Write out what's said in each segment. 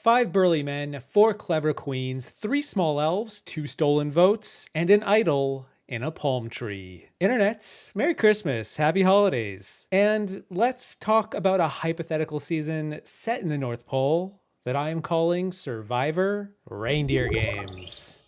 5 burly men, 4 clever queens, 3 small elves, 2 stolen votes, and an idol in a palm tree. Internets, Merry Christmas, Happy Holidays. And let's talk about a hypothetical season set in the North Pole that I am calling Survivor Reindeer Games.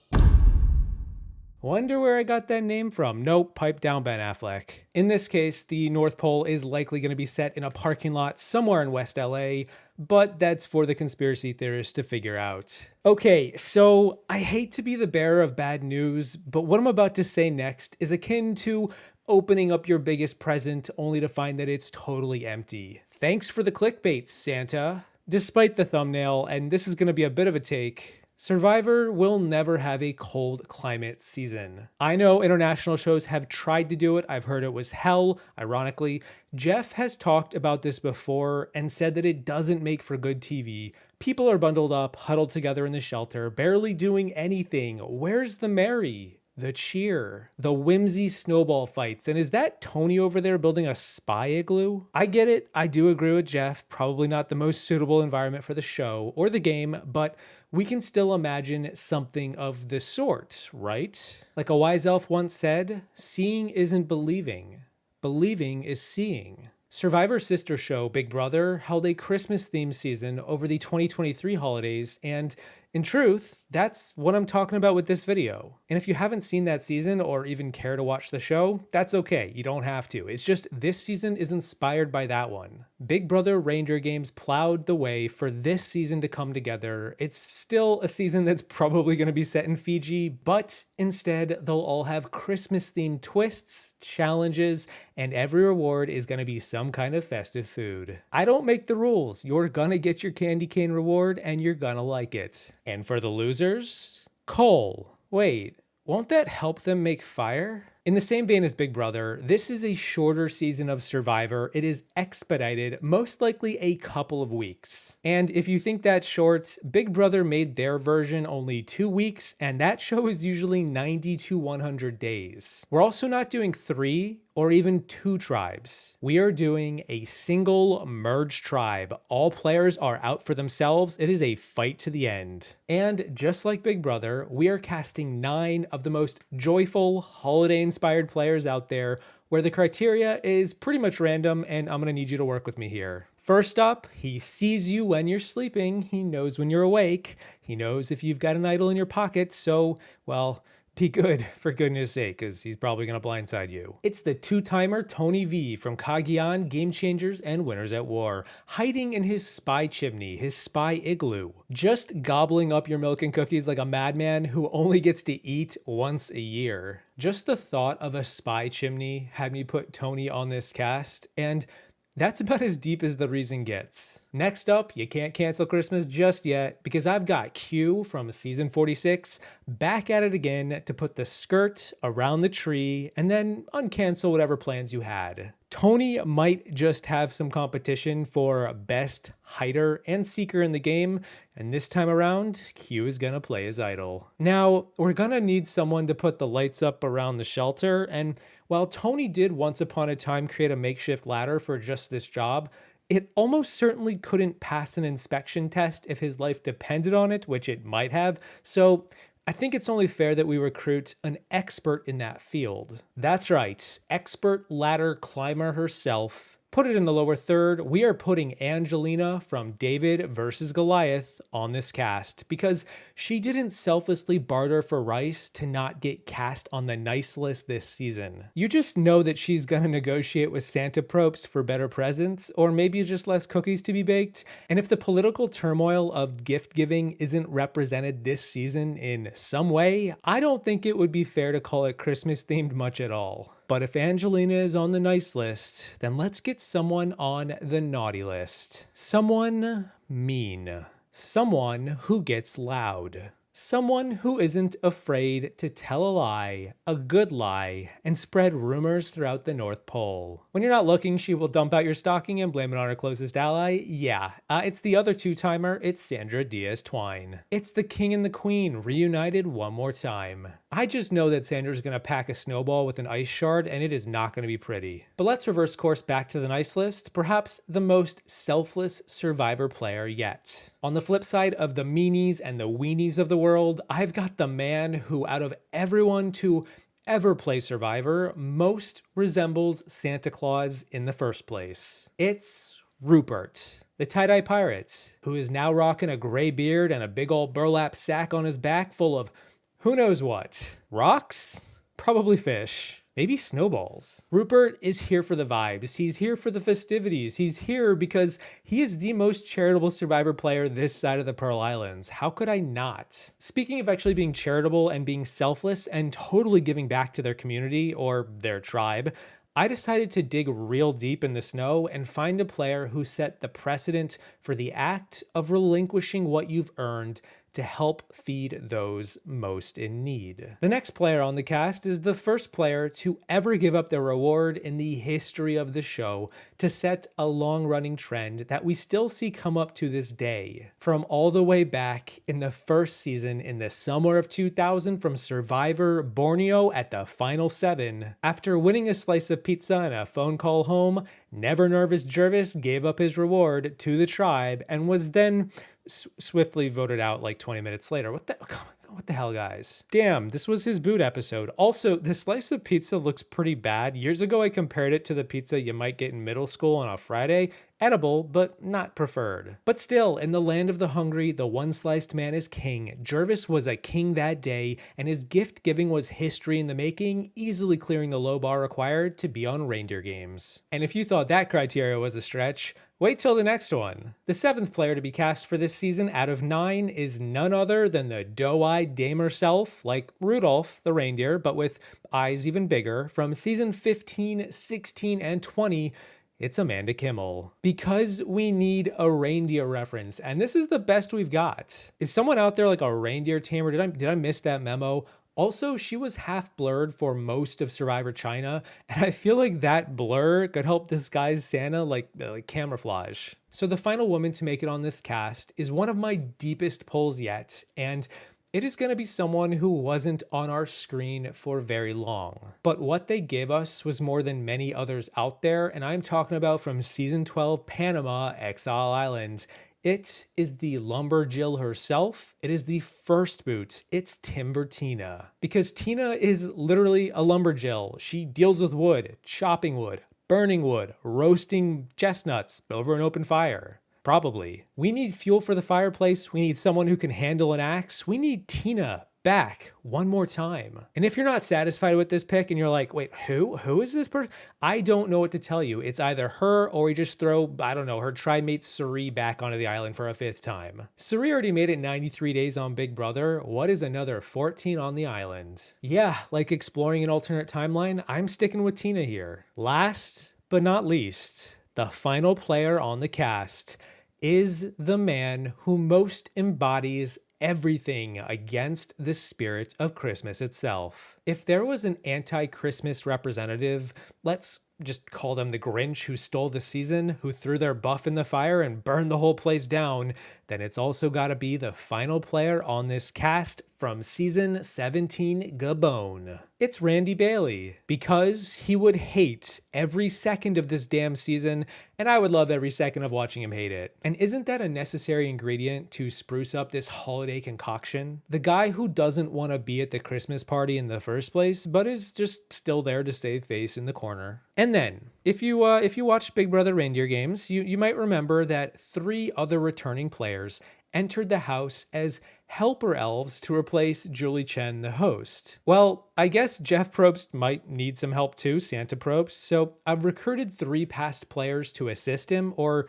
Wonder where I got that name from. Nope, pipe down, Ben Affleck. In this case, the North Pole is likely going to be set in a parking lot somewhere in West LA, but that's for the conspiracy theorists to figure out. Okay, so I hate to be the bearer of bad news, but what I'm about to say next is akin to opening up your biggest present only to find that it's totally empty. Thanks for the clickbait, Santa. Despite the thumbnail, and this is going to be a bit of a take, Survivor will never have a cold climate season. I know international shows have tried to do it. I've heard it was hell, ironically. Jeff has talked about this before and said that it doesn't make for good TV. People are bundled up, huddled together in the shelter, barely doing anything. Where's the merry? The cheer, the whimsy snowball fights, and is that Tony over there building a spy igloo? I get it, I do agree with Jeff, probably not the most suitable environment for the show or the game, but we can still imagine something of the sort, right? Like a wise elf once said, seeing isn't believing, believing is seeing. Survivor's sister show, Big Brother, held a Christmas-themed season over the 2023 holidays, and in truth, that's what I'm talking about with this video. And if you haven't seen that season or even care to watch the show, that's okay, you don't have to. It's just this season is inspired by that one. Big Brother Reindeer Games plowed the way for this season to come together. It's still a season that's probably going to be set in Fiji, but instead they'll all have Christmas-themed twists, challenges, and every reward is going to be some kind of festive food. I don't make the rules. You're gonna get your candy cane reward and you're gonna like it. And for the losers, coal. Wait, won't that help them make fire? In the same vein as Big Brother, this is a shorter season of Survivor. It is expedited, most likely a couple of weeks. And if you think that's short, Big Brother made their version only 2 weeks, and that show is usually 90 to 100 days. We're also not doing 3 or even 2 tribes. We are doing a single merged tribe. All players are out for themselves. It is a fight to the end. And just like Big Brother, we are casting 9 of the most joyful, holiday-inspired players out there, where the criteria is pretty much random, and I'm gonna need you to work with me here. First up, he sees you when you're sleeping. He knows when you're awake. He knows if you've got an idol in your pocket, so, well, be good, for goodness sake, because he's probably going to blindside you. It's the 2-timer Tony V from Cagayan, Game Changers, and Winners at War, hiding in his spy chimney, his spy igloo, just gobbling up your milk and cookies like a madman who only gets to eat once a year. Just the thought of a spy chimney had me put Tony on this cast, and that's about as deep as the reason gets. Next up, you can't cancel Christmas just yet because I've got Q from season 46 back at it again to put the skirt around the tree and then uncancel whatever plans you had. Tony might just have some competition for best hider and seeker in the game, and this time around, Q is gonna play his idol. Now, we're gonna need someone to put the lights up around the shelter, and while Tony did once upon a time create a makeshift ladder for just this job, it almost certainly couldn't pass an inspection test if his life depended on it, which it might have, so I think it's only fair that we recruit an expert in that field. That's right, expert ladder climber herself. Put it in the lower third, we are putting Angelina from David versus Goliath on this cast because she didn't selflessly barter for rice to not get cast on the nice list this season. You just know that she's gonna negotiate with Santa Probst for better presents, or maybe just less cookies to be baked. And if the political turmoil of gift giving isn't represented this season in some way, I don't think it would be fair to call it Christmas themed much at all. But if Angelina is on the nice list, then let's get someone on the naughty list. Someone mean. Someone who gets loud. Someone who isn't afraid to tell a lie, a good lie, and spread rumors throughout the North Pole. When you're not looking, she will dump out your stocking and blame it on her closest ally. Yeah, it's the other two-timer, it's Sandra Diaz-Twine. It's the king and the queen reunited one more time. I just know that Sandra's gonna pack a snowball with an ice shard and it is not gonna be pretty. But let's reverse course back to the nice list, perhaps the most selfless Survivor player yet. On the flip side of the meanies and the weenies of the world, I've got the man who, out of everyone to ever play Survivor, most resembles Santa Claus in the first place. It's Rupert, the tie-dye pirate, who is now rocking a gray beard and a big old burlap sack on his back full of who knows what? Rocks? Probably fish. Maybe snowballs. Rupert is here for the vibes. He's here for the festivities. He's here because he is the most charitable Survivor player this side of the Pearl Islands. How could I not? Speaking of actually being charitable and being selfless and totally giving back to their community or their tribe, I decided to dig real deep in the snow and find a player who set the precedent for the act of relinquishing what you've earned to help feed those most in need. The next player on the cast is the first player to ever give up their reward in the history of the show to set a long-running trend that we still see come up to this day. From all the way back in the first season in the summer of 2000 from Survivor Borneo at the Final 7, after winning a slice of pizza and a phone call home, Never Nervous Jervis gave up his reward to the tribe and was then swiftly voted out like 20 minutes later. What the hell, guys? Damn, this was his boot episode. Also, the slice of pizza looks pretty bad. Years ago, I compared it to the pizza you might get in middle school on a Friday. Edible, but not preferred. But still, in the land of the hungry, the one-sliced man is king. Jervis was a king that day, and his gift giving was history in the making, easily clearing the low bar required to be on Reindeer Games. And if you thought that criteria was a stretch, wait till the next one. The seventh player to be cast for this season out of 9 is none other than the doe-eyed dame herself, like Rudolph the reindeer, but with eyes even bigger. From season 15, 16, and 20, it's Amanda Kimmel. Because we need a reindeer reference, and this is the best we've got. Is someone out there like a reindeer tamer? Did I miss that memo? Also, she was half blurred for most of Survivor China, and I feel like that blur could help disguise Santa like camouflage. So the final woman to make it on this cast is one of my deepest pulls yet, and it is going to be someone who wasn't on our screen for very long. But what they gave us was more than many others out there, and I'm talking about from Season 12 Panama, Exile Island. It is the Lumberjill herself. It is the first boot. It's Timber Tina. Because Tina is literally a Lumberjill. She deals with wood, chopping wood, burning wood, roasting chestnuts over an open fire. Probably. We need fuel for the fireplace. We need someone who can handle an axe. We need Tina back one more time. And if you're not satisfied with this pick and you're like, wait, who is this person? I don't know what to tell you. It's either her or we just throw, I don't know, her tri-mate Suri back onto the island for a 5th time. Suri already made it 93 days on Big Brother. What is another 14 on the island? Yeah, like exploring an alternate timeline, I'm sticking with Tina here. Last but not least, the final player on the cast is the man who most embodies everything against the spirit of Christmas itself. If there was an anti-Christmas representative, let's just call them the Grinch who stole the season, who threw their buff in the fire and burned the whole place down, then it's also got to be the final player on this cast from season 17 Gabon. It's Randy Bailey, because he would hate every second of this damn season, and I would love every second of watching him hate it. And isn't that a necessary ingredient to spruce up this holiday concoction? The guy who doesn't want to be at the Christmas party in the first place, but is just still there to save face in the corner. And then, if you watched Big Brother Reindeer Games, you might remember that 3 other returning players entered the house as helper elves to replace Julie Chen, the host. Well, I guess Jeff Probst might need some help too, Santa Probst, so I've recruited 3 past players to assist him, or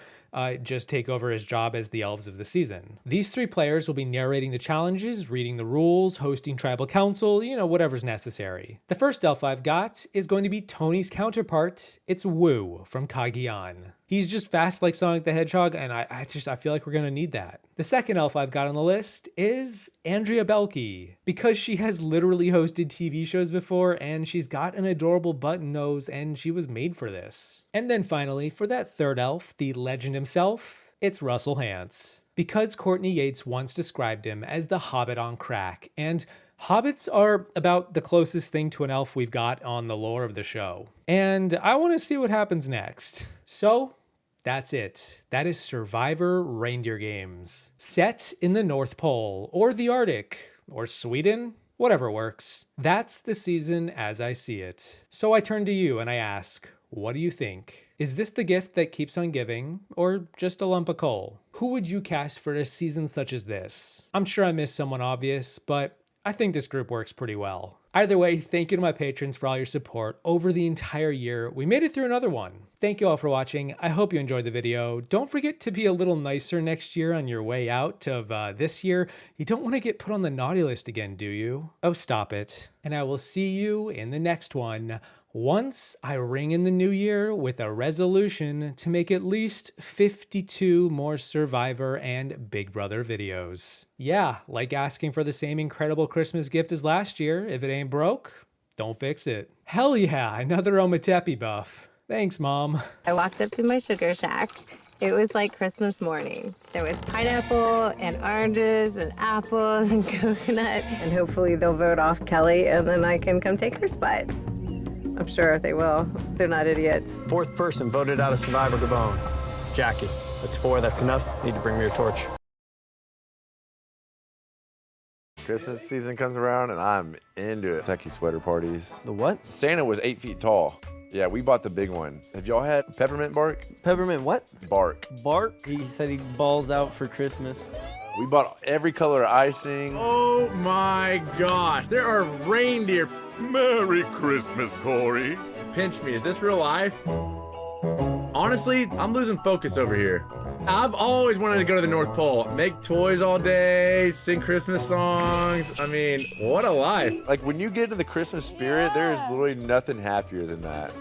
just take over his job as the elves of the season. These 3 players will be narrating the challenges, reading the rules, hosting tribal council, whatever's necessary. The first elf I've got is going to be Tony's counterpart. It's Wu from Kagiyan. He's just fast like Sonic the Hedgehog, and I feel like we're gonna need that. The second elf I've got on the list is Andrea Belke, because she has literally hosted TV shows before, and she's got an adorable button nose, and she was made for this. And then finally, for that third elf, the legend himself, it's Russell Hantz, because Courtney Yates once described him as the Hobbit on crack, and hobbits are about the closest thing to an elf we've got on the lore of the show. And I want to see what happens next. So, that's it. That is Survivor Reindeer Games. Set in the North Pole, or the Arctic, or Sweden, whatever works. That's the season as I see it. So I turn to you and I ask, what do you think? Is this the gift that keeps on giving, or just a lump of coal? Who would you cast for a season such as this? I'm sure I missed someone obvious, but I think this group works pretty well. Either way, thank you to my patrons for all your support over the entire year. We made it through another one. Thank you all for watching. I hope you enjoyed the video. Don't forget to be a little nicer next year on your way out of this year. You don't want to get put on the naughty list again, do you? Oh, stop it. And I will see you in the next one, once I ring in the new year with a resolution to make at least 52 more Survivor and Big Brother videos. Yeah, like asking for the same incredible Christmas gift as last year. If it ain't broke, don't fix it. Hell yeah, another Ometepe buff. Thanks, Mom. I walked up to my sugar shack. It was like Christmas morning. There was pineapple and oranges and apples and coconut. And hopefully they'll vote off Kelly and then I can come take her spot. I'm sure they will. They're not idiots. 4th person voted out of Survivor Gabon. Jackie. That's 4. That's enough. Need to bring me your torch. Christmas season comes around and I'm into it. Techie sweater parties. The what? Santa was 8 feet tall. Yeah, we bought the big one. Have y'all had peppermint bark? Peppermint what? Bark. Bark? He said he balls out for Christmas. We bought every color of icing. Oh my gosh, there are reindeer. Merry Christmas, Corey. Pinch me, is this real life? Honestly, I'm losing focus over here. I've always wanted to go to the North Pole, make toys all day, sing Christmas songs. I mean, what a life. Like when you get into the Christmas spirit, there is literally nothing happier than that.